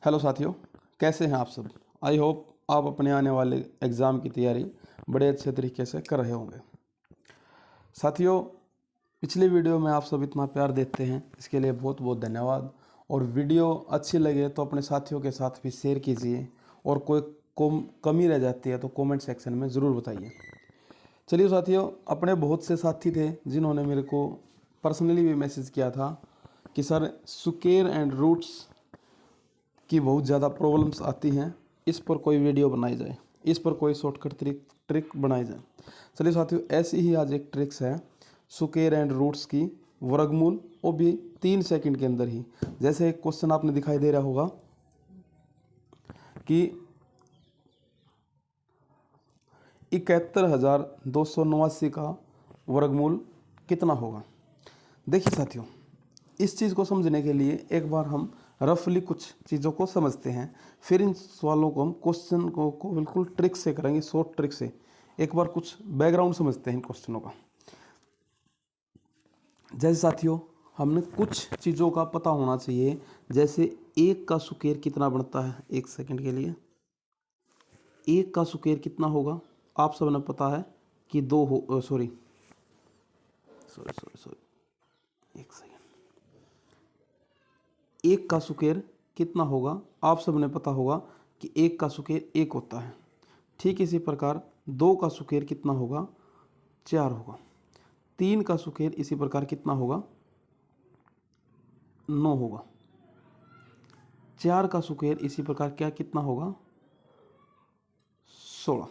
Hello साथियों, कैसे हैं आप सब। आई होप आप अपने आने वाले एग्ज़ाम की तैयारी बड़े अच्छे तरीके से कर रहे होंगे। साथियों, पिछली वीडियो में आप सब इतना प्यार देते हैं, इसके लिए बहुत बहुत धन्यवाद। और वीडियो अच्छी लगे तो अपने साथियों के साथ भी शेयर कीजिए, और कोई कमी रह जाती है तो कमेंट सेक्शन में ज़रूर बताइए। चलिए साथियों, अपने बहुत से साथी थे जिन्होंने मेरे को पर्सनली भी मैसेज किया था कि सर स्क्वायर एंड रूट्स की बहुत ज़्यादा प्रॉब्लम्स आती हैं, इस पर कोई वीडियो बनाई जाए, इस पर कोई शॉर्टकट ट्रिक बनाई जाए। चलिए साथियों, ऐसी ही आज एक ट्रिक्स है स्क्वायर एंड रूट्स की, वर्गमूल, वो भी 3 सेकंड के अंदर ही। जैसे एक क्वेश्चन आपने दिखाई दे रहा होगा कि 71,289 का वर्गमूल कितना होगा। देखिए साथियों, इस चीज़ को समझने के लिए एक बार हम रफली कुछ चीज़ों को समझते हैं, फिर इन सवालों को हम क्वेश्चन को बिल्कुल ट्रिक से करेंगे, शॉर्ट ट्रिक से। एक बार कुछ बैकग्राउंड समझते हैं इन क्वेश्चनों का। जैसे साथियों, हमने कुछ चीज़ों का पता होना चाहिए, जैसे 1 का स्क्वायर कितना बनता है। एक सेकंड के लिए, 1 का स्क्वायर कितना होगा आप सबने पता है कि 2 हो, सॉरी, एक सेकंड। 1 का स्क्वायर कितना होगा आप सबने पता होगा कि 1 का स्क्वायर 1 होता है। ठीक इसी प्रकार 2 का स्क्वायर कितना होगा, 4 होगा। 3 का स्क्वायर इसी प्रकार कितना होगा, 9 होगा। 4 का स्क्वायर इसी प्रकार क्या कितना होगा, 16।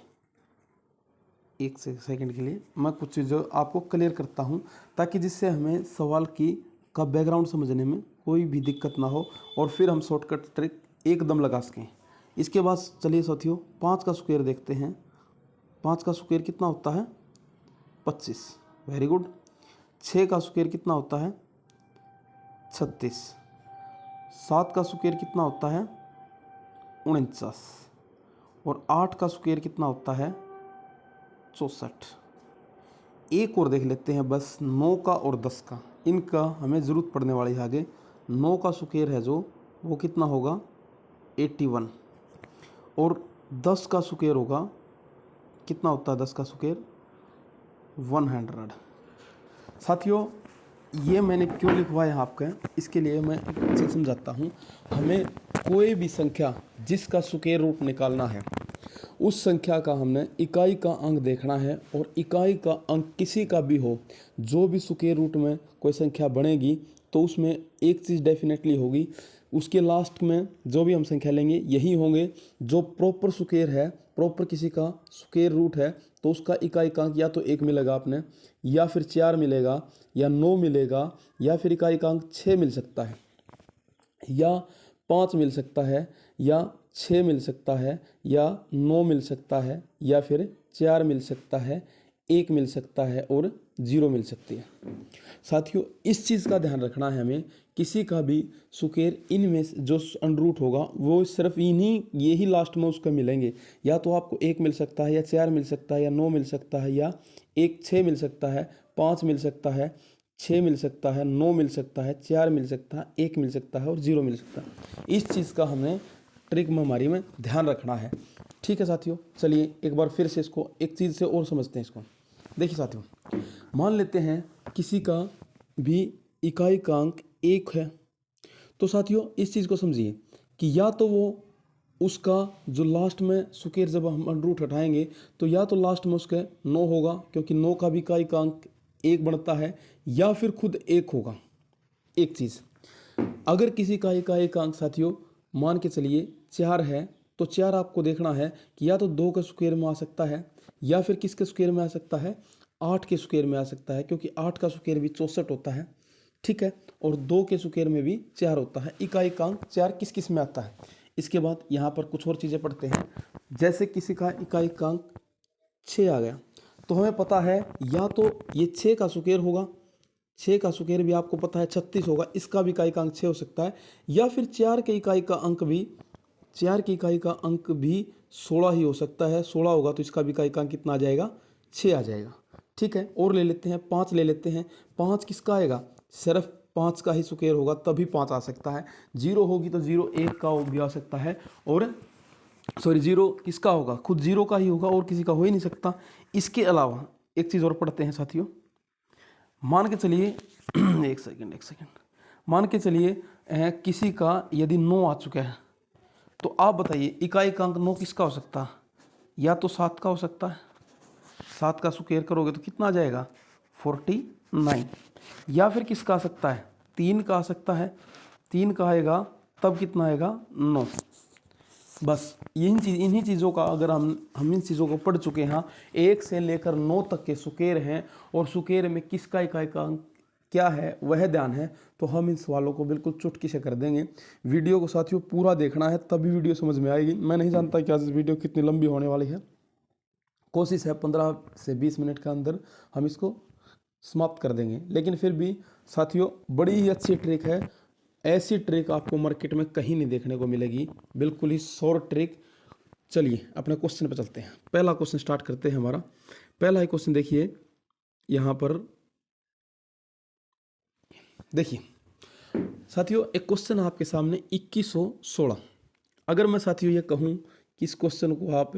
एक सेकंड के लिए मैं कुछ चीज़ें आपको क्लियर करता हूं, ताकि जिससे हमें सवाल का बैकग्राउंड समझने में कोई भी दिक्कत ना हो, और फिर हम शॉर्टकट ट्रिक एकदम लगा सकें। इसके बाद चलिए साथियों, 5 का स्क्वायर देखते हैं। 5 का स्क्वायर कितना होता है, 25। Very good. 6 का स्क्वायर कितना होता है, 36। 7 का स्क्वायर कितना होता है, 49। और 8 का स्क्वायर कितना होता है, 64। एक और देख लेते हैं बस, 9 का और 10 का, इनका हमें ज़रूरत पड़ने वाली है आगे। 9 का स्क्वायर है जो, वो कितना होगा, 81। और 10 का स्क्वायर होगा, कितना होता है 10 का स्क्वायर, 100। साथियों, ये मैंने क्यों लिखवाया आपका, इसके लिए मैं एक चीज़ समझाता हूँ। हमें कोई भी संख्या जिसका स्क्वायर रूट निकालना है, उस संख्या का हमने इकाई का अंक देखना है। और इकाई का अंक किसी का भी हो, जो भी स्क्वायर रूट में कोई संख्या बनेगी तो उसमें एक चीज़ डेफिनेटली होगी, उसके लास्ट में जो भी हम संख्या लेंगे यही होंगे जो प्रॉपर स्क्वायर है, प्रॉपर किसी का स्क्वायर रूट है, तो उसका इकाई का अंक या तो 1 मिलेगा आपने, या फिर 4 मिलेगा, या 9 मिलेगा, या फिर इकाई का अंक 6 मिल सकता है, या 5 मिल सकता है, या 6 मिल सकता है, या 9 मिल सकता है, या फिर 4 मिल सकता है, 1 मिल सकता है, और 0 मिल सकती है। साथियों, इस चीज़ का ध्यान रखना है हमें, किसी का भी स्क्वायर इनमें जो अंडर रूट होगा वो सिर्फ इन्हीं यही लास्ट में उसको मिलेंगे। या तो आपको 1 मिल सकता है, या 4 मिल सकता है, या 9 मिल सकता है, या 6 मिल सकता है, 5 मिल सकता है, 6 मिल सकता है, 9 मिल सकता है, 4 मिल सकता है, 1 मिल सकता है, और 0 मिल सकता है। इस चीज़ का हमें ट्रिक में हमारी में ध्यान रखना है। ठीक है साथियों, चलिए एक बार फिर से इसको एक चीज़ से और समझते हैं इसको। देखिए साथियों, मान लेते हैं किसी का भी इकाई का अंक 1 है, तो साथियों इस चीज़ को समझिए कि या तो वो उसका जो लास्ट में स्क्वायर जब हम अंडर रूट हटाएंगे तो या तो लास्ट में उसके 9 होगा, क्योंकि 9 का भी इकाई का अंक 1 बनता है, या फिर खुद 1 होगा। एक चीज़, अगर किसी का इकाई का अंक साथियों मान के चलिए 4 है, तो 4 आपको देखना है कि या तो 2 के स्क्वायर में आ सकता है, या फिर किसके स्क्वायर में आ सकता है, 8 के स्क्वायर में आ सकता है, क्योंकि 8 का स्क्वायर भी 64 होता है। ठीक है, और 2 के स्क्वायर में भी 4 होता है। इकाई का अंक 4 किस किस में आता है। इसके बाद यहाँ पर कुछ और चीज़ें पढ़ते हैं। जैसे किसी का इकाई का अंक 6 आ गया, तो हमें पता है या तो ये 6 का स्क्वायर होगा, 6 का स्क्वायर भी आपको पता है 36 होगा, इसका भी इकाई का अंक 6 हो सकता है, या फिर 4 के इकाई का अंक भी 4 की इकाई का अंक भी 16 ही हो सकता है। 16 होगा तो इसका भी इकाई का अंक कितना आ जाएगा, 6 आ जाएगा। ठीक है, और ले लेते हैं 5 ले लेते हैं। 5 किसका आएगा, सिर्फ 5 का ही स्क्वायर होगा तभी 5 आ सकता है। 0 होगी तो 0 1 का भी आ सकता है, और सॉरी 0 किसका होगा, खुद 0 का ही होगा और किसी का हो ही नहीं सकता। इसके अलावा एक चीज़ और पढ़ते हैं साथियों। मान के चलिए एक सेकंड मान के चलिए किसी का यदि 9 आ चुका है, तो आप बताइए इकाई का अंक 9 किसका हो सकता है? या तो 7 का हो सकता है, 7 का स्क्वायर करोगे तो कितना आ जाएगा 49। या फिर किसका आ सकता है 3 का आ सकता है, 3 का आएगा तब कितना आएगा 9। बस इन्हीं चीज़ों का अगर हम इन चीज़ों को पढ़ चुके हैं, 1 से लेकर 9 तक के स्क्वायर हैं और स्क्वायर में किसका इकाई का अंक क्या है वह ध्यान है, तो हम इन सवालों को बिल्कुल चुटकी से कर देंगे। वीडियो को साथियों पूरा देखना है तभी वीडियो समझ में आएगी। मैं नहीं जानता कि आज इस वीडियो कितनी लंबी होने वाली है, कोशिश है 15 से 20 मिनट के अंदर हम इसको समाप्त कर देंगे। लेकिन फिर भी साथियों बड़ी ही अच्छी ट्रिक है, ऐसी ट्रिक आपको मार्केट में कहीं नहीं देखने को मिलेगी, बिल्कुल ही शॉर्ट ट्रिक। चलिए अपने क्वेश्चन पे चलते हैं। पहला क्वेश्चन स्टार्ट करते हैं हमारा। पहला ही क्वेश्चन देखिए, यहाँ पर देखिए साथियों एक क्वेश्चन आपके सामने 2116। अगर मैं साथियों ये कहूँ कि इस क्वेश्चन को आप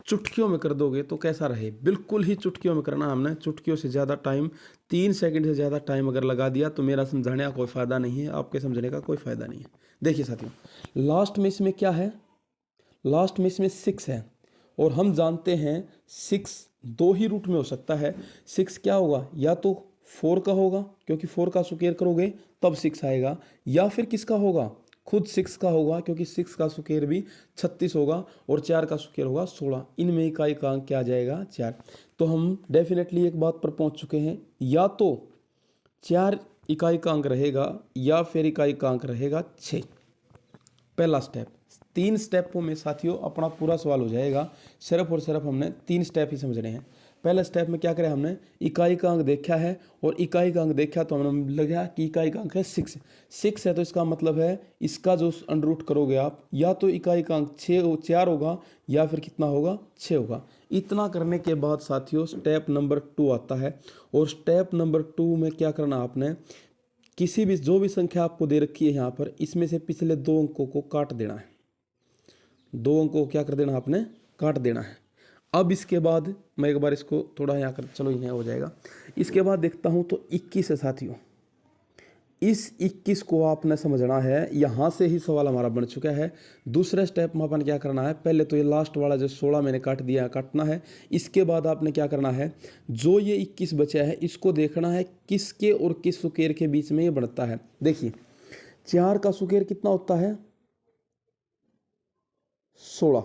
चुटकियों में कर दोगे तो कैसा रहे? बिल्कुल ही चुटकियों में करना हमने, चुटकियों से ज़्यादा टाइम, 3 सेकंड से ज़्यादा टाइम अगर लगा दिया तो मेरा समझाने का कोई फ़ायदा नहीं है, आपके समझने का कोई फ़ायदा नहीं है। देखिए साथियों लास्ट में इसमें क्या है, लास्ट में इसमें 6 है और हम जानते हैं 6 दो ही रूट में हो सकता है। 6 क्या होगा, या तो 4 का होगा क्योंकि 4 का स्क्वायर करोगे तब 6 आएगा, या फिर किसका होगा खुद 6 का होगा क्योंकि 6 का स्क्वायर भी 36 होगा और 4 का स्क्वायर होगा 16। इनमें इकाई का अंक क्या आ जाएगा 4। तो हम डेफिनेटली एक बात पर पहुंच चुके हैं, या तो 4 इकाई का अंक रहेगा या फिर इकाई का अंक रहेगा 6। पहला स्टेप। 3 स्टेपों में साथियों अपना पूरा सवाल हो जाएगा, सिर्फ और सिर्फ हमने 3 स्टेप ही समझने हैं। पहले स्टेप में क्या करें, हमने इकाई का अंक देखा है और इकाई का अंक देखा तो हमने लगा कि इकाई का अंक है 6 है, तो इसका मतलब है इसका जो अंडर रूट करोगे आप, या तो इकाई का अंक 4 होगा या फिर कितना होगा 6 होगा। इतना करने के बाद साथियों स्टेप नंबर 2 आता है, और स्टेप नंबर 2 में क्या करना आपने, किसी भी जो भी संख्या आपको दे रखी है यहाँ पर, इसमें से पिछले 2 अंकों को काट देना है। 2 अंकों को क्या कर देना आपने, काट देना है। अब इसके बाद मैं एक बार इसको थोड़ा यहाँ कर, चलो यहाँ हो जाएगा। इसके बाद देखता हूँ तो 21 है साथियों, इस 21 को आपने समझना है, यहाँ से ही सवाल हमारा बन चुका है। दूसरे स्टेप में अपन क्या करना है, पहले तो ये लास्ट वाला जो 16 मैंने काट दिया काटना है। इसके बाद आपने क्या करना है, जो ये 21 बचा है इसको देखना है किसके और किस स्क्वायर के बीच में ये बनता है। देखिए 4 का स्क्वायर कितना होता है 16,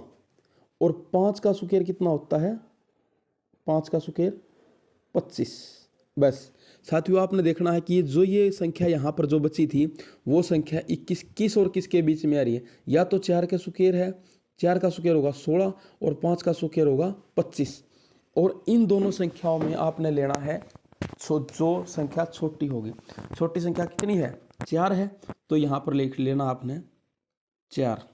और 5 का स्क्वायर कितना होता है, 5 का स्क्वायर 25। बस साथियों आपने देखना है कि ये संख्या यहाँ पर जो बची थी वो संख्या 21 किस और किस के बीच में आ रही है, या तो 4 का स्क्वायर है, 4 का स्क्वायर होगा 16 और 5 का स्क्वायर होगा 25, और इन दोनों संख्याओं में आपने लेना है जो संख्या छोटी होगी। छोटी संख्या कितनी है 4 है, तो यहाँ पर लिख लेना आपने 4।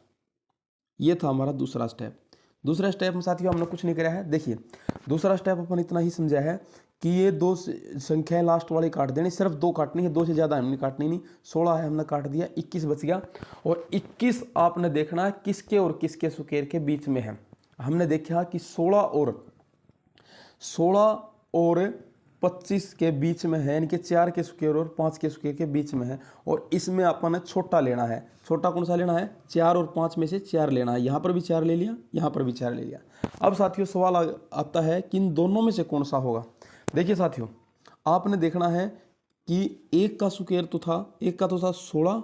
ये था हमारा दूसरा स्टेप। दूसरा स्टेप में साथियों हमने कुछ नहीं करा है। देखिए दूसरा स्टेप अपन इतना ही समझा है कि ये 2 संख्याएं लास्ट वाली काट देनी, सिर्फ 2 काटनी है, 2 से ज़्यादा हमने काटनी नहीं। 16 है हमने काट दिया, 21 बच गया, और 21 आपने देखना है किसके और किसके स्क्वायर के बीच में है। हमने देखा कि 16 और 25 के बीच में है, यानी कि 4 के स्क्वायर और 5 के स्क्वायर के बीच में है, और इसमें अपन छोटा लेना है। छोटा कौन सा लेना है, 4 और 5 में से 4 लेना है। यहाँ पर भी 4 ले लिया, यहाँ पर भी 4 ले लिया। अब साथियों सवाल आता है कि इन दोनों में से कौन सा होगा। देखिए साथियों आपने देखना है कि एक का स्क्वायर तो था, एक का तो था 16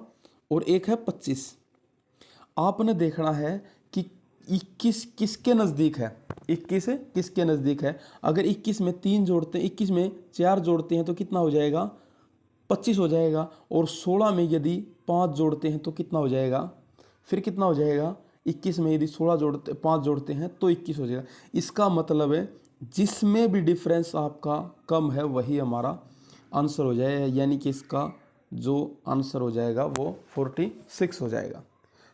और एक है 25। आपने देखना है कि 21 किसके नज़दीक है, 21 किसके नज़दीक है। अगर 21 में 3 जोड़ते हैं, 21 में 4 जोड़ते हैं तो कितना हो जाएगा 25 हो जाएगा, और 16 में यदि 5 जोड़ते हैं तो कितना हो जाएगा, फिर कितना हो जाएगा 21 में यदि 5 जोड़ते हैं तो 21 हो जाएगा। इसका मतलब है जिसमें भी डिफरेंस आपका कम है वही हमारा आंसर हो जाएगा, यानी कि इसका जो आंसर हो जाएगा वो 46 हो जाएगा।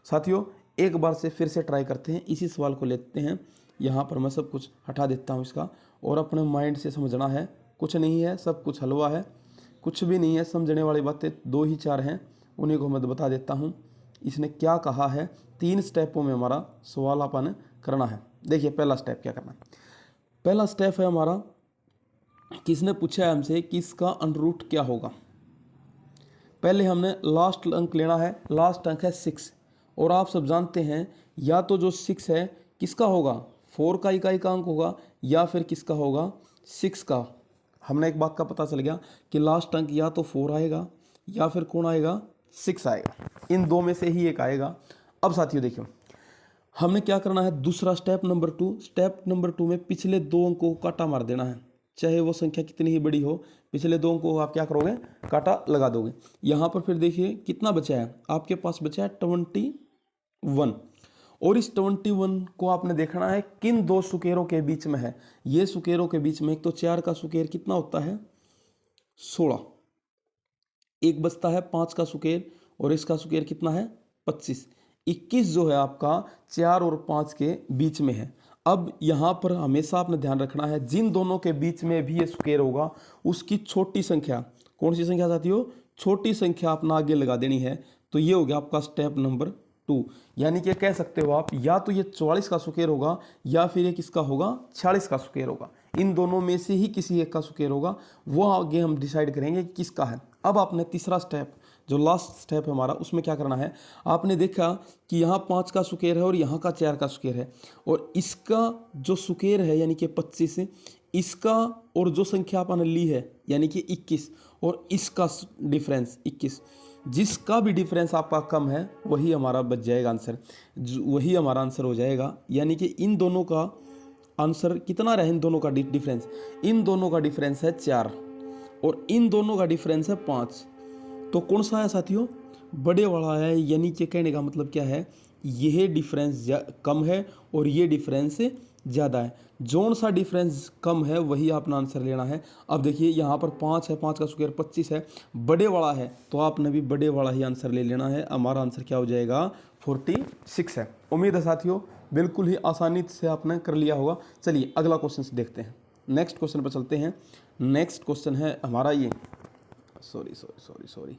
साथियों एक बार से फिर से ट्राई करते हैं, इसी सवाल को लेते हैं। यहाँ पर मैं सब कुछ हटा देता हूँ इसका, और अपने माइंड से समझना है, कुछ नहीं है, सब कुछ हलवा है, कुछ भी नहीं है, समझने वाली बातें 2 ही 4 हैं, उन्हीं को मैं बता देता हूँ। इसने क्या कहा है, 3 स्टेपों में हमारा सवाल अपन करना है। देखिए पहला स्टेप क्या करना है। पहला स्टेप है हमारा, किसने पूछा है हमसे कि इसका अंडर रूट क्या होगा। पहले हमने लास्ट अंक लेना है, लास्ट अंक है 6, और आप सब जानते हैं या तो जो 6 है किसका होगा, 4 का इकाई का अंक होगा, या फिर किसका होगा, 6 का। हमने एक बात का पता चल गया कि लास्ट अंक या तो 4 आएगा या फिर कौन आएगा, 6 आएगा, इन दो में से ही एक आएगा। अब साथियों देखियो, हमने क्या करना है, दूसरा स्टेप नंबर 2, स्टेप नंबर 2 में पिछले 2 अंकों को काटा मार देना है, चाहे वो संख्या कितनी ही बड़ी हो, पिछले 2 अंकों को आप क्या करोगे, काटा लगा दोगे। यहाँ पर फिर देखिए कितना बचा है, आपके पास बचा है 21, और इस 21 को आपने देखना है किन 2 सुकेरों के बीच में है। ये सुकेरों के बीच में एक तो 4 का सुकेर कितना होता है, 16, एक बचता है 5 का सुकेर, और इसका सुकेर कितना है, 25, 21 जो है आपका 4 और 5 के बीच में है। अब यहाँ पर हमेशा आपने ध्यान रखना है, जिन दोनों के बीच में भी ये सुकेर होगा उसकी छोटी संख्या, कौन सी संख्या साथियों, छोटी संख्या अपना आगे लगा देनी है। तो ये हो गया आपका स्टेप नंबर 2, यानी कि कह सकते हो आप या तो ये 44 का सुकेर होगा या फिर ये किसका होगा, 46 का सुकेर होगा। इन दोनों में से ही किसी एक का सुकेर होगा, वो आगे हम डिसाइड करेंगे कि किसका है। अब आपने तीसरा स्टेप, जो लास्ट स्टेप है हमारा, उसमें क्या करना है, आपने देखा कि यहाँ 5 का सुकेर है और यहाँ का 4 का सुकेर है, और इसका जो सुकेर है यानी कि 25, इसका और जो संख्या आपने ली है यानी कि 21, और इसका डिफरेंस 21, जिसका भी डिफरेंस आपका कम है वही हमारा बच जाएगा आंसर, वही हमारा आंसर हो जाएगा। यानी कि इन दोनों का आंसर कितना रहे, इन दोनों का डिफरेंस, इन दोनों का डिफरेंस है 4 और इन दोनों का डिफरेंस है 5। तो कौन सा है साथियों, बड़े वाला है। यानी कि कहने का मतलब क्या है, यह डिफरेंस कम है और ये डिफरेंस ज़्यादा है। जोन सा डिफरेंस कम है वही अपना आंसर लेना है। अब देखिए यहाँ पर 5 है, 5 का स्क्वायर 25 है, बड़े वाला है तो आपने भी बड़े वाला ही आंसर ले लेना है। हमारा आंसर क्या हो जाएगा, 46 है। उम्मीद है साथियों बिल्कुल ही आसानी से आपने कर लिया होगा। चलिए अगला क्वेश्चन देखते हैं, नेक्स्ट क्वेश्चन पर चलते हैं। नेक्स्ट क्वेश्चन है हमारा ये, सॉरी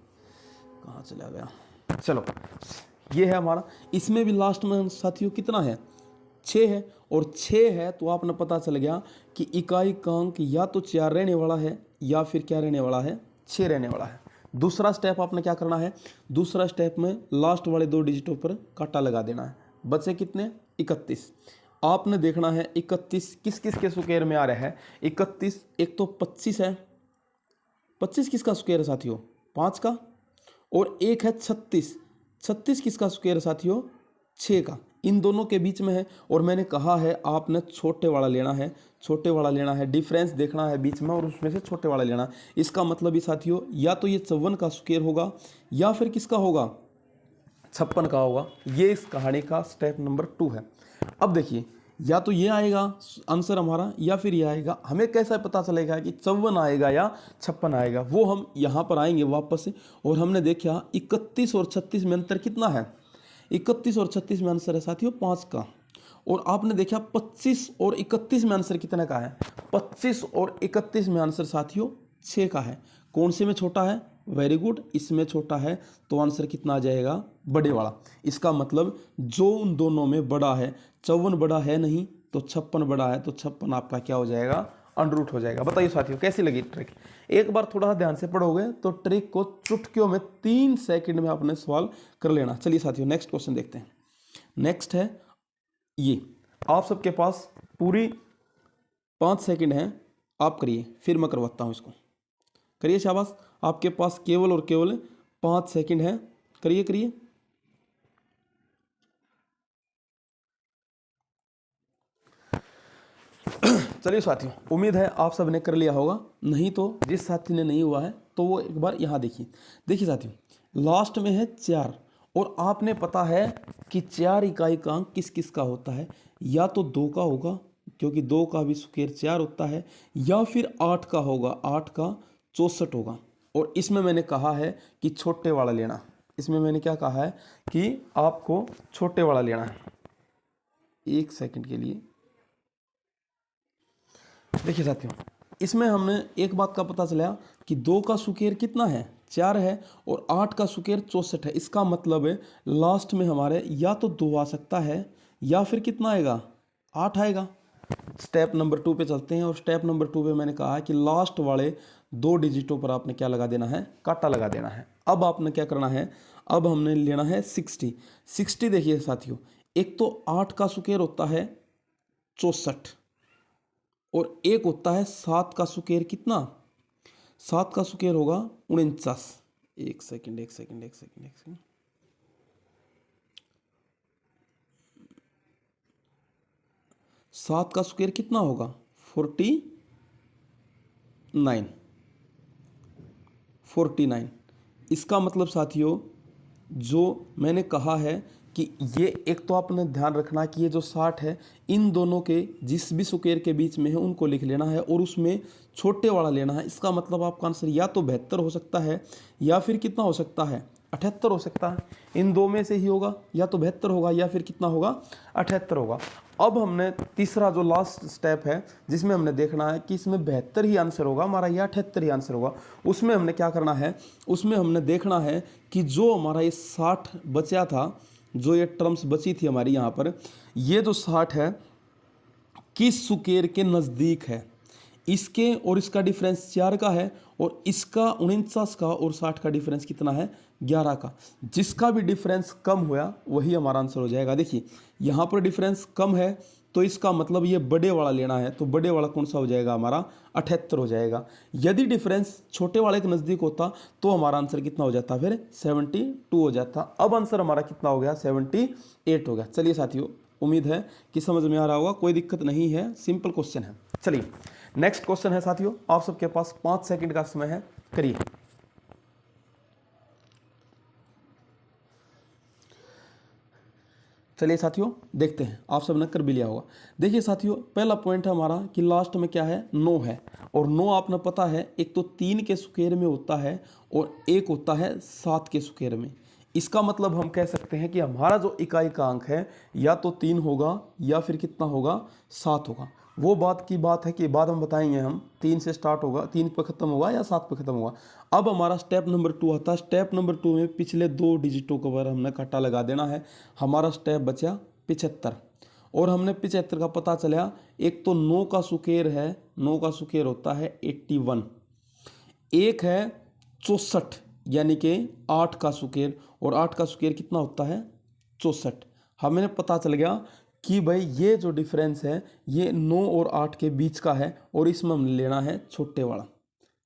कहाँ चला गया, चलो ये है हमारा। इसमें भी लास्ट में साथियों कितना है, 6 है, और 6 है तो आपने पता चल गया कि इकाई का अंक या तो 4 रहने वाला है या फिर क्या रहने वाला है, 6 रहने वाला है। दूसरा स्टेप आपने क्या करना है, दूसरा स्टेप में लास्ट वाले 2 डिजिटों पर काटा लगा देना है। बचे कितने, 31। आपने देखना है 31 किस किस के स्क्वायर में आ रहा है। 31 एक तो 25 है, 25 किसका स्क्वायर है साथियों, 5 का, और एक है 36, 36 किसका स्क्वायर है साथियों, 6 का। इन दोनों के बीच में है, और मैंने कहा है आपने छोटे वाला लेना है, छोटे वाला लेना है, डिफरेंस देखना है बीच में और उसमें से छोटे वाला लेना है। इसका मतलब ही साथियों या तो ये 54 का स्क्वायर होगा या फिर किसका होगा, 56 का होगा। ये इस कहानी का स्टेप नंबर 2 है। अब देखिए या तो ये आएगा आंसर हमारा या फिर ये आएगा। हमें कैसा पता चलेगा कि 54 आएगा या 56 आएगा, वो हम यहाँ पर आएंगे वापस से। और हमने देखा 31 और 36 में अंतर कितना है, 31 और 36 में आंसर है साथियों 5 का। और आपने देखा 25 और 31 में आंसर कितने का है, 25 और 31 में आंसर साथियों 6 का है। कौन से में छोटा है, वेरी गुड, इसमें छोटा है, तो आंसर कितना आ जाएगा, बड़े वाला। इसका मतलब जो उन दोनों में बड़ा है, 54 बड़ा है नहीं तो 56 बड़ा है, तो 56 आपका क्या हो जाएगा, अंडर रूट हो जाएगा। बताइए साथियों कैसी लगी ट्रिक। एक बार थोड़ा ध्यान से पढ़ोगे तो ट्रिक को चुटकियों में 3 सेकंड में आपने सवाल कर लेना। चलिए साथियों नेक्स्ट क्वेश्चन देखते हैं। नेक्स्ट है ये, आप सबके पास पूरी 5 सेकंड हैं, आप करिए, फिर मैं करवाता हूँ इसको। करिए शाबाश, आपके पास केवल और केवल 5 सेकंड है, करिए करिए। चलिए साथियों उम्मीद है आप सब ने कर लिया होगा, नहीं तो जिस साथी ने नहीं हुआ है तो वो एक बार यहाँ देखिए। देखिए साथियों लास्ट में है 4, और आपने पता है कि 4 इकाई का अंक किस किस का होता है, या तो 2 का होगा क्योंकि 2 का भी स्क्वायर 4 होता है, या फिर 8 का होगा, 8 का 64 होगा। और इसमें मैंने कहा है कि छोटे वाला लेना, इसमें मैंने क्या कहा है कि आपको छोटे वाला लेना है। एक सेकंड के लिए देखिए साथियों, इसमें हमने एक बात का पता चला कि 2 का सुकेर कितना है 4 है और 8 का सुकेर 64 है। इसका मतलब है लास्ट में हमारे या तो 2 आ सकता है या फिर कितना आएगा 8 आएगा। स्टेप नंबर 2 पे चलते हैं और स्टेप नंबर 2 पे मैंने कहा है कि लास्ट वाले 2 डिजिटों पर आपने क्या लगा देना है, काटा लगा देना है। अब आपने क्या करना है, अब हमने लेना है 60। देखिए साथियों, एक तो 8 का सुकेर होता है 64 और एक होता है 7 का सुकेर कितना, 7 का सुकेर होगा 49। एक सेकंड। 7 का स्क्वायर कितना होगा 49। इसका मतलब साथियों जो मैंने कहा है कि ये एक तो आपने ध्यान रखना कि ये जो 60 है इन दोनों के जिस भी स्क्वायर के बीच में है उनको लिख लेना है और उसमें छोटे वाला लेना है। इसका मतलब आपका आंसर या तो 72 हो सकता है या फिर कितना हो सकता है 78 हो सकता है। इन दो में से ही होगा, या तो 72 होगा या फिर कितना होगा 78 होगा। अब हमने तीसरा जो लास्ट स्टेप है जिसमें हमने देखना है कि इसमें 72 ही आंसर होगा हमारा या 78 ही आंसर होगा, उसमें हमने क्या करना है, उसमें हमने देखना है कि जो हमारा ये 60 बचा था, जो ये टर्म्स बची थी हमारी यहाँ पर, ये जो 60 है किस सुकेर के नज़दीक है। इसके और इसका डिफरेंस 4 का है और इसका 49 का और 60 का डिफरेंस कितना है 11 का। जिसका भी डिफरेंस कम हुआ वही हमारा आंसर हो जाएगा। देखिए यहाँ पर डिफरेंस कम है तो इसका मतलब ये बड़े वाला लेना है, तो बड़े वाला कौन सा हो जाएगा हमारा 78 हो जाएगा। यदि डिफरेंस छोटे वाले के नज़दीक होता तो हमारा आंसर कितना हो जाता, फिर 72 हो जाता। अब आंसर हमारा कितना हो गया 78 हो गया। चलिए साथियों, उम्मीद है कि समझ में आ रहा होगा, कोई दिक्कत नहीं है, सिंपल क्वेश्चन है। चलिए नेक्स्ट क्वेश्चन है साथियों, आप सबके पास 5 सेकंड का समय है, करिए। चलिए साथियों देखते हैं, आप सब ने कर भी लिया होगा। देखिए साथियों, पहला पॉइंट है हमारा कि लास्ट में क्या है 9 है, और 9 आपने पता है एक तो 3 के स्क्वायर में होता है और एक होता है 7 के स्क्वायर में। इसका मतलब हम कह सकते हैं कि हमारा जो इकाई का अंक है या तो 3 होगा या फिर कितना होगा 7 होगा। वो बात की बात है कि बाद में बताएंगे हम, 3 से स्टार्ट होगा, 3 पर ख़त्म होगा या 7 पर ख़त्म होगा। अब हमारा स्टेप नंबर 2 आता है। स्टेप नंबर 2 में पिछले 2 डिजिटों के ऊपर हमने काटा लगा देना है। हमारा स्टेप बचा 75 और हमने 75 का पता चला, एक तो 9 का सुकेर है, 9 का सुकेर होता है 81, एक है 64 यानी कि 8 का सुकेर, और 8 का सुकेर कितना होता है 64। हमें पता चल गया कि भाई ये जो डिफरेंस है ये 9 और 8 के बीच का है और इसमें हमने लेना है छोटे वाला।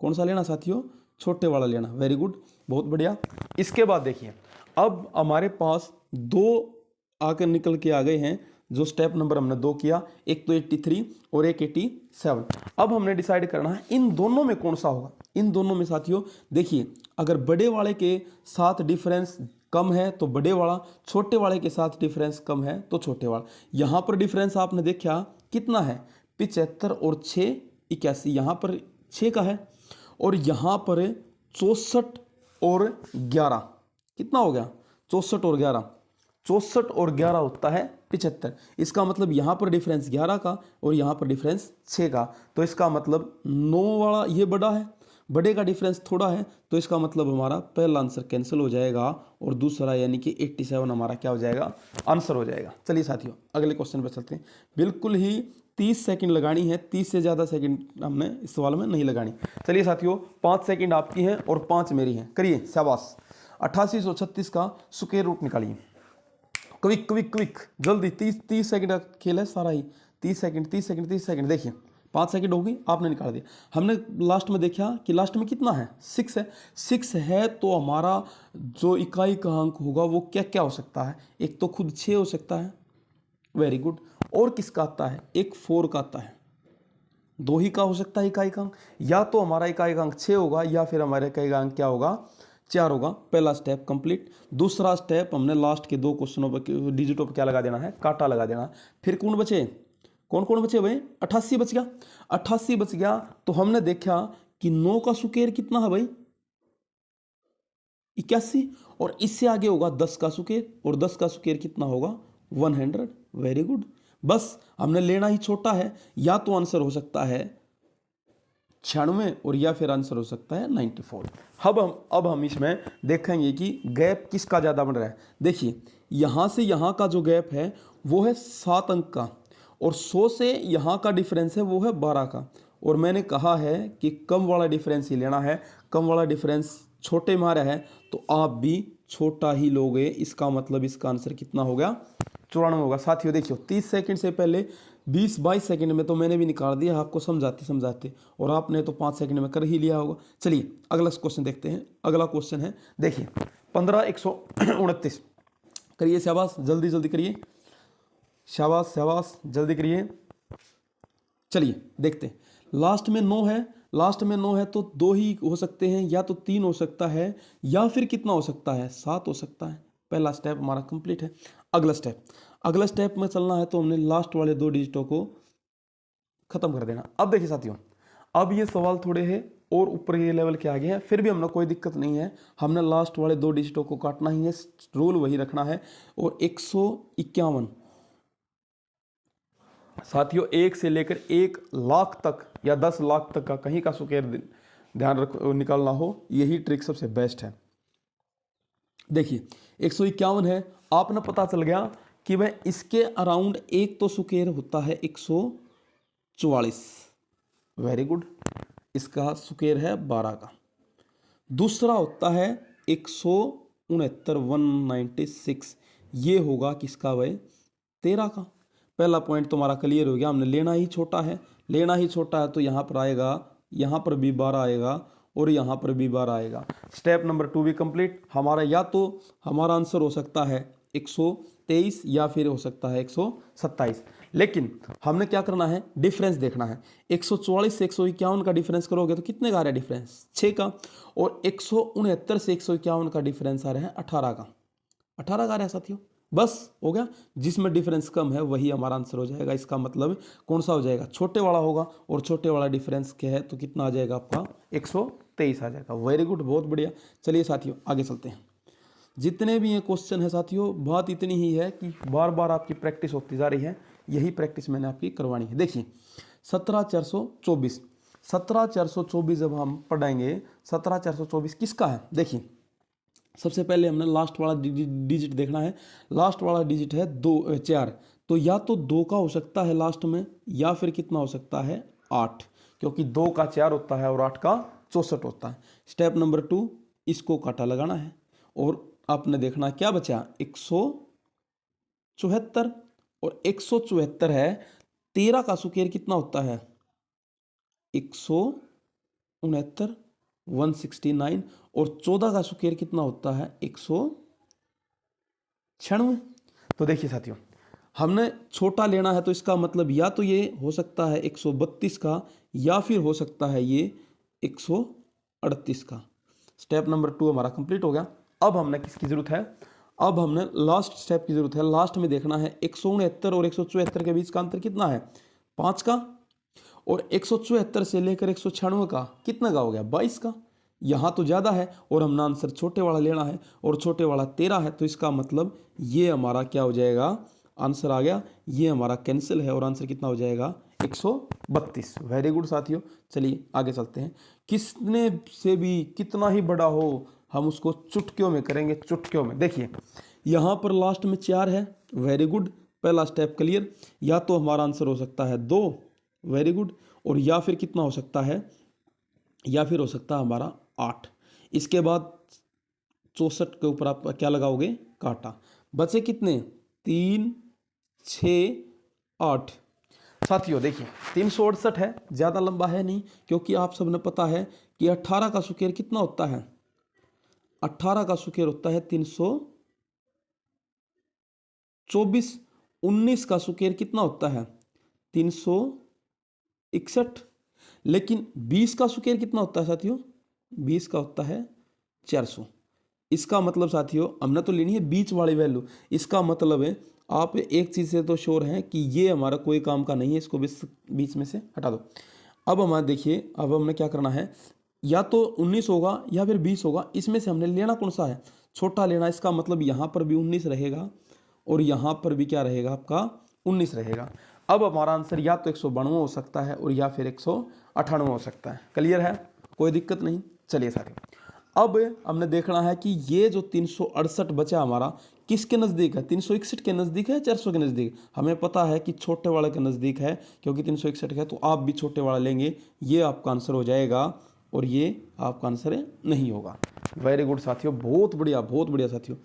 कौन सा लेना साथियों, छोटे वाला लेना। वेरी गुड, बहुत बढ़िया। इसके बाद देखिए, अब हमारे पास 2 आकर निकल के आ गए हैं, जो स्टेप नंबर हमने 2 किया, एक तो 83 और एक 87। अब हमने डिसाइड करना है इन दोनों में कौन सा होगा। इन दोनों में साथियों देखिए, अगर बड़े वाले के साथ डिफरेंस कम है तो बड़े वाला, छोटे वाले के साथ डिफरेंस कम है तो छोटे वाला। यहाँ पर डिफरेंस आपने देखा कितना है 75 और 6 81, यहाँ पर 6 का है, और यहाँ पर 64 और 11 कितना हो गया 64 और 11, 64 और 11 होता है 75। इसका मतलब यहाँ पर डिफरेंस 11 का और यहाँ पर डिफरेंस 6 का, तो इसका मतलब 9 वाला ये बड़ा है, बड़े का डिफरेंस थोड़ा है, तो इसका मतलब हमारा पहला आंसर कैंसिल हो जाएगा और दूसरा यानी कि 87 हमारा क्या हो जाएगा, आंसर हो जाएगा। चलिए साथियों अगले क्वेश्चन पर चलते हैं। बिल्कुल ही 30 सेकंड लगानी है, 30 से ज़्यादा सेकंड हमने इस सवाल में नहीं लगानी। चलिए साथियों, 5 सेकंड आपकी हैं और 5 मेरी हैं, करिए शाबाश। 8836 का स्क्वायर रूट निकालिए, क्विक क्विक क्विक जल्दी। 30 सेकंड का खेल है सारा ही, 30 सेकंड। देखिए 5 सेकंड होगी, आपने निकाल दिया। हमने लास्ट में देखा कि लास्ट में कितना है 6 है, 6 है तो हमारा जो इकाई का अंक होगा वो क्या क्या हो सकता है, एक तो खुद 6 हो सकता है, वेरी गुड, और किसका आता है एक 4 का आता है, 2 ही का हो सकता है इकाई का अंक, या तो हमारा इकाई का अंक 6 होगा या फिर हमारे इकाई का अंक क्या होगा 4 होगा। पहला स्टेप कंप्लीट। दूसरा स्टेप हमने लास्ट के 2 क्वेश्चनों पर डिजिटों पर क्या लगा देना है, काटा लगा देना। फिर कौन बचे, कौन कौन बचे भाई, 88 बच गया। 88 बच गया तो हमने देखा कि 9 का सुकेर कितना है भाई 81, और इससे आगे होगा 10 का सुकेर, और 10 का सुकेर कितना होगा 100। वेरी गुड, बस हमने लेना ही छोटा है, या तो आंसर हो सकता है 96 और या फिर आंसर हो सकता है 94। अब हम इसमें देखेंगे कि गैप किसका ज़्यादा बन रहा है। देखिए यहाँ से यहाँ का जो गैप है वो है 7 अंक का, और 100 से यहाँ का डिफरेंस है वो है 12 का। और मैंने कहा है कि कम वाला डिफरेंस ही लेना है, कम वाला डिफरेंस छोटे में आ रहा है तो आप भी छोटा ही लोगे। इसका मतलब इसका आंसर कितना हो गया, 94 होगा। साथियों देखियो 30 सेकंड से पहले 20-22 सेकंड में तो मैंने भी निकाल दिया आपको समझाते, और आपने तो 5 सेकंड में कर ही लिया होगा। चलिए अगला क्वेश्चन देखते हैं। अगला क्वेश्चन है, देखिए 15,129 करिए, शाबाश जल्दी जल्दी करिए, शाबाश शाबाश जल्दी करिए। चलिए देखते हैं, लास्ट में 9 है, लास्ट में 9 है तो 2 ही हो सकते हैं, या तो 3 हो सकता है, या फिर कितना हो सकता है, 7 हो सकता है। पहला स्टेप हमारा कंप्लीट है। अगला स्टेप में चलना है तो हमने लास्ट वाले 2 डिजिटों को खत्म कर देना। अब देखिए साथियों, अब ये सवाल थोड़े हैं और ऊपर ये लेवल के आगे हैं, फिर भी हमने कोई दिक्कत नहीं है, हमने लास्ट वाले 2 डिजिटों को काटना ही है, रूल वही रखना है। और 151 साथियों 1 से लेकर 1 लाख तक या 10 लाख तक का कहीं का सुकेर ध्यान रख निकालना हो, यही ट्रिक सबसे बेस्ट है। देखिए 151 है, आपने पता चल गया कि वह इसके अराउंड एक तो सुकेर होता है 144, वेरी गुड, इसका सुकेर है 12 का। दूसरा होता है 196, ये होगा किसका भाई, 13 का। पहला पॉइंट तुम्हारा क्लियर हो गया, हमने लेना ही छोटा है, लेना ही छोटा है तो यहाँ पर आएगा, यहाँ पर भी 12 आएगा और यहाँ पर भी 12 आएगा। स्टेप नंबर 2 भी कंप्लीट हमारा, या तो हमारा आंसर हो सकता है 123 या फिर हो सकता है 127, लेकिन हमने क्या करना है, डिफरेंस देखना है। 144 से 151 का डिफरेंस करोगे तो कितने का आ रहा है डिफरेंस, 6 का, और 169 से 151 का डिफरेंस आ रहा है 18 का, 18 का आ रहा है साथियों। बस हो गया, जिसमें डिफरेंस कम है वही हमारा आंसर हो जाएगा। इसका मतलब कौन सा हो जाएगा, छोटे वाला होगा, और छोटे वाला डिफरेंस क्या है तो कितना आ जाएगा आपका, 123 आ जाएगा। वेरी गुड, बहुत बढ़िया। चलिए साथियों आगे चलते हैं। जितने भी ये क्वेश्चन है साथियों, बात इतनी ही है कि बार बार आपकी प्रैक्टिस होती जा रही है, यही प्रैक्टिस मैंने आपकी करवानी है। देखिए 17,424 जब हम पढ़ाएंगे, 17,424 किसका है। देखिए सबसे पहले हमने लास्ट वाला डिजिट देखना है, लास्ट वाला डिजिट है 4, तो या तो 2 का हो सकता है लास्ट में, या फिर कितना हो सकता है 8, क्योंकि 2 का 4 होता है और 8 का 64 होता है। स्टेप नंबर 2, इसको काटा लगाना है और आपने देखना क्या बचा, 174, और 174 है, 13 का सुकेर कितना होता है 169, 169, और 14 का सुकेर कितना होता है 196। तो देखिए साथियों, हमने छोटा लेना है तो इसका मतलब या तो ये हो सकता है 132 का, या फिर हो सकता है ये 138 का। स्टेप नंबर 2 हमारा कंप्लीट हो गया। अब हमने किसकी जरूरत है, अब हमने लास्ट स्टेप की जरूरत है। लास्ट में देखना है 169 और 174 के बीच का अंतर कितना है, 5 का, और 174 से लेकर 196 का कितना का हो गया, 22 का। यहाँ तो ज़्यादा है और हमने आंसर छोटे वाला लेना है, और छोटे वाला 13 है, तो इसका मतलब ये हमारा क्या हो जाएगा, आंसर आ गया, ये हमारा कैंसिल है और आंसर कितना हो जाएगा 132। वेरी गुड साथियों, चलिए आगे चलते हैं। किसने से भी कितना ही बड़ा हो हम उसको चुटकियों में करेंगे, चुटकियों में। देखिए यहाँ पर लास्ट में 4 है, वेरी गुड, पहला स्टेप क्लियर। या तो हमारा आंसर हो सकता है 2, वेरी गुड, और या फिर कितना हो सकता है, या फिर हो सकता है हमारा 8। इसके बाद 64 के ऊपर आप क्या लगाओगे, काटा, बचे कितने, 3, 6, 8। साथियों देखिए 368 है, ज़्यादा लंबा है नहीं, क्योंकि आप सबने पता है कि 18 का सुकेर कितना होता है, 18 का सुकेर होता है 324, 19 का सुकेर कितना होता है 361, लेकिन 20 का सुकेर कितना होता है साथियों, 20 का होता है 400। इसका मतलब साथियों हमने तो लेनी है बीच वाली वैल्यू। इसका मतलब है आप एक चीज़ से तो श्योर हैं कि ये हमारा कोई काम का नहीं है, इसको बीच में से हटा दो। अब हमारा देखिए, अब हमने क्या करना है, या तो 19 होगा या फिर 20 होगा, इसमें से हमने लेना कौन सा है, छोटा लेना। इसका मतलब यहाँ पर भी 19 रहेगा और यहाँ पर भी क्या रहेगा आपका 19 रहेगा। अब हमारा आंसर या तो 192 हो सकता है और या फिर 198 हो सकता है। क्लियर है, कोई दिक्कत नहीं। चलिए साथियों, अब हमने देखना है कि ये जो 368 बचा हमारा किसके नज़दीक है, 361 के नज़दीक है, 400 के नज़दीक। हमें पता है कि छोटे वाले के नज़दीक है क्योंकि 361 है, तो आप भी छोटे वाला लेंगे, ये आपका आंसर हो जाएगा और ये आपका आंसर नहीं होगा। वेरी गुड साथियों, बहुत बढ़िया साथियों।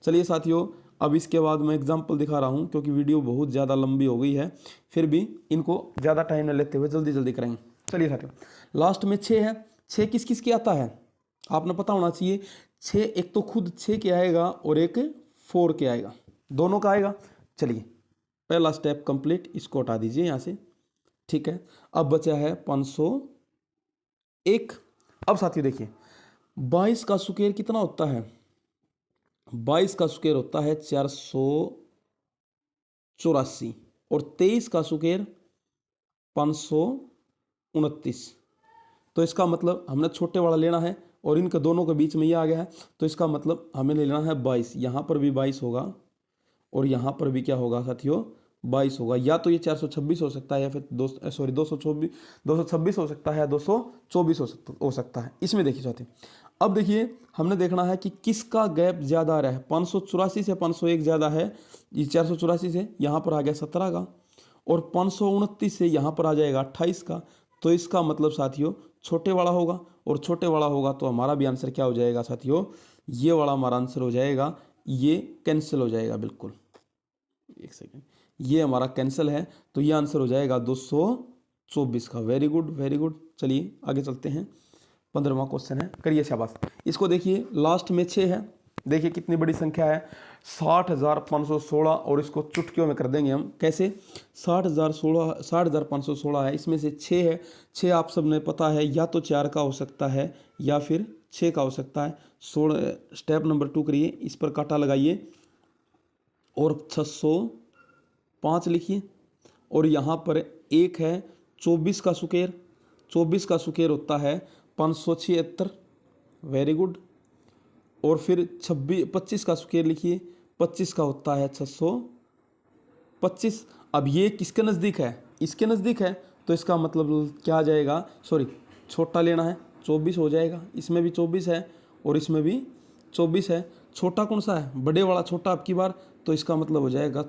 चलिए साथियों, अब इसके बाद मैं एग्जाम्पल दिखा रहा हूँ क्योंकि वीडियो बहुत ज़्यादा लंबी हो गई है, फिर भी इनको ज़्यादा टाइम न लेते हुए जल्दी जल्दी करेंगे। चलिए साथियों, लास्ट में 6 है। 6 किस किस के आता है आपने पता होना चाहिए। 6 एक तो खुद 6 के आएगा और एक 4 के आएगा, दोनों का आएगा। चलिए पहला स्टेप कंप्लीट, इसको हटा दीजिए यहाँ से, ठीक है। अब बचा है 501। अब साथियों देखिए 22 का स्क्वायर कितना होता है, 22 का स्क्वायर होता है 484 और 23 का स्क्वायर 529। तो इसका मतलब हमने छोटे वाला लेना है और इनके दोनों के बीच में ये आ गया है, तो इसका मतलब हमें लेना है 22। यहाँ पर भी 22 होगा और यहाँ पर भी क्या होगा साथियों, 22 होगा। या तो ये 426 हो सकता है या फिर 226 हो सकता है, 224 हो सकता है। इसमें देखिए साथियों, अब देखिए हमने देखना है कि किसका गैप ज़्यादा आ रहा है। 584 से 501 ज़्यादा है, ये 484 से यहाँ पर आ गया 17 का और 529 से यहाँ पर आ जाएगा 28 का। तो इसका मतलब साथियों छोटे वाला होगा और छोटे वाला होगा तो हमारा भी आंसर क्या हो जाएगा साथियों, ये वाला हमारा आंसर हो जाएगा, ये कैंसिल हो जाएगा बिल्कुल। एक सेकेंड, ये हमारा कैंसिल है तो ये आंसर हो जाएगा 224 का। Very good. चलिए आगे चलते हैं, 15वां क्वेश्चन है, करिए शाबाश। इसको देखिए लास्ट में 6 है, देखिए कितनी बड़ी संख्या है 60,516 और इसको चुटकियों में कर देंगे हम। कैसे, 60,516 है, इसमें से 6 है। 6 आप सबने पता है या तो 4 का हो सकता है या फिर 6 का हो सकता है। 16 स्टेप नंबर 2 करिए, इस पर काटा लगाइए और 605 लिखिए और यहाँ पर 1 है 24 का स्क्वायर, 24 का स्क्वायर होता है 576। Very good. और फिर 25 का स्क्वायर लिखिए, 25 का होता है 625। अब ये किसके नज़दीक है, इसके नज़दीक है, तो इसका मतलब क्या आ जाएगा, सॉरी छोटा लेना है, 24 हो जाएगा। इसमें भी 24 है और इसमें भी 24 है। छोटा कौन सा है, बड़े वाला छोटा आपकी बार, तो इसका मतलब हो जाएगा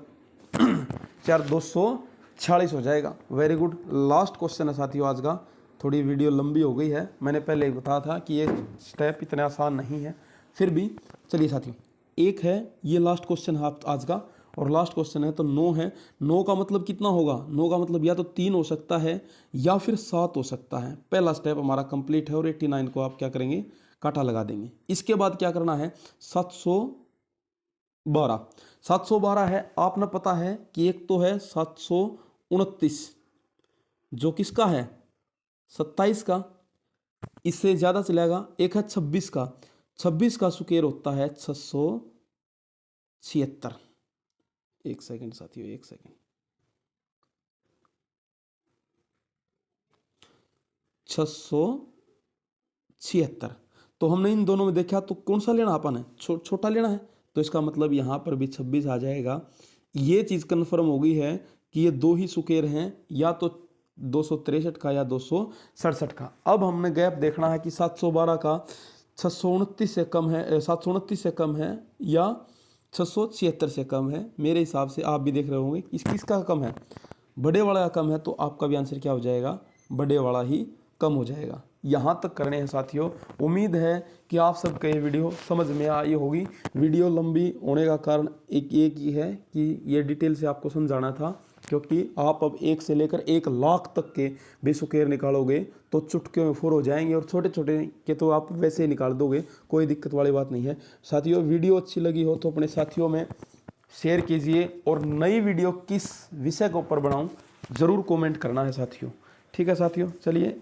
246 हो जाएगा। Very good. लास्ट क्वेश्चन है साथियों आज का, थोड़ी वीडियो लंबी हो गई है, मैंने पहले ही बताया था कि ये स्टेप इतना आसान नहीं है, फिर भी चलिए साथियों, एक है ये लास्ट क्वेश्चन है आज का, और लास्ट क्वेश्चन है तो 9 है। 9 का मतलब कितना होगा, 9 का मतलब या तो 3 हो सकता है या फिर 7 हो सकता है। पहला स्टेप हमारा कंप्लीट है और 89 को आप क्या करेंगे, काटा लगा देंगे। इसके बाद क्या करना है, 712 है। आपने पता है कि एक तो है 729 जो किसका है 27 का, इससे ज़्यादा चलेगा। एक है 26 का, 26 का स्क्वायर होता है 676। एक सेकंड साथियों, एक सेकंड, 676। तो हमने इन दोनों में देखा तो कौन सा लेना अपन है, छोटा लेना है, तो इसका मतलब यहाँ पर भी 26 आ जाएगा। ये चीज़ कन्फर्म हो गई है कि ये दो ही स्क्वायर हैं, या तो 263 का या 267 का। अब हमने गैप देखना है कि 712 का 629 से कम है, 729 से कम है या 676 से कम है। मेरे हिसाब से आप भी देख रहे होंगे किसका कम है, बड़े वाला का कम है, तो आपका भी आंसर क्या हो जाएगा, बड़े वाला ही कम हो जाएगा। यहाँ तक करने हैं साथियों। उम्मीद है कि आप सबको ये वीडियो समझ में आई होगी। वीडियो लंबी होने का कारण एक ही है कि ये डिटेल से आपको समझाना था, क्योंकि आप अब 1 से लेकर 1 लाख तक के भी स्क्वायर निकालोगे तो चुटकियों में 4 हो जाएंगे, और छोटे छोटे के तो आप वैसे ही निकाल दोगे, कोई दिक्कत वाली बात नहीं है। साथियों वीडियो अच्छी लगी हो तो अपने साथियों में शेयर कीजिए, और नई वीडियो किस विषय के ऊपर बनाऊं ज़रूर कमेंट करना है साथियों। ठीक है साथियों, चलिए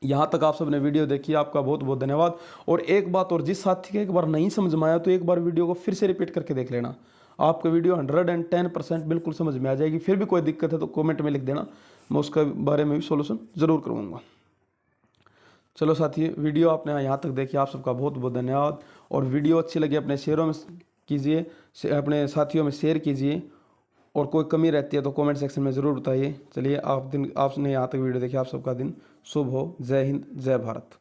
यहाँ तक आप सबने वीडियो देखी, आपका बहुत बहुत धन्यवाद। और एक बात और, जिस साथी के एक बार नहीं समझ में आया तो एक बार वीडियो को फिर से रिपीट करके देख लेना, आपका वीडियो 110% बिल्कुल समझ में आ जाएगी। फिर भी कोई दिक्कत है तो कमेंट में लिख देना, मैं उसका बारे में भी सोल्यूशन ज़रूर करवाऊँगा। चलो साथी, वीडियो आपने यहाँ तक देखी, आप सबका बहुत बहुत धन्यवाद। और वीडियो अच्छी लगी अपने शेयरों में कीजिए, अपने साथियों में शेयर कीजिए, और कोई कमी रहती है तो कमेंट सेक्शन में ज़रूर बताइए। चलिए आपने यहाँ तक वीडियो देखी, आप सबका दिन शुभ हो। जय हिंद, जय भारत।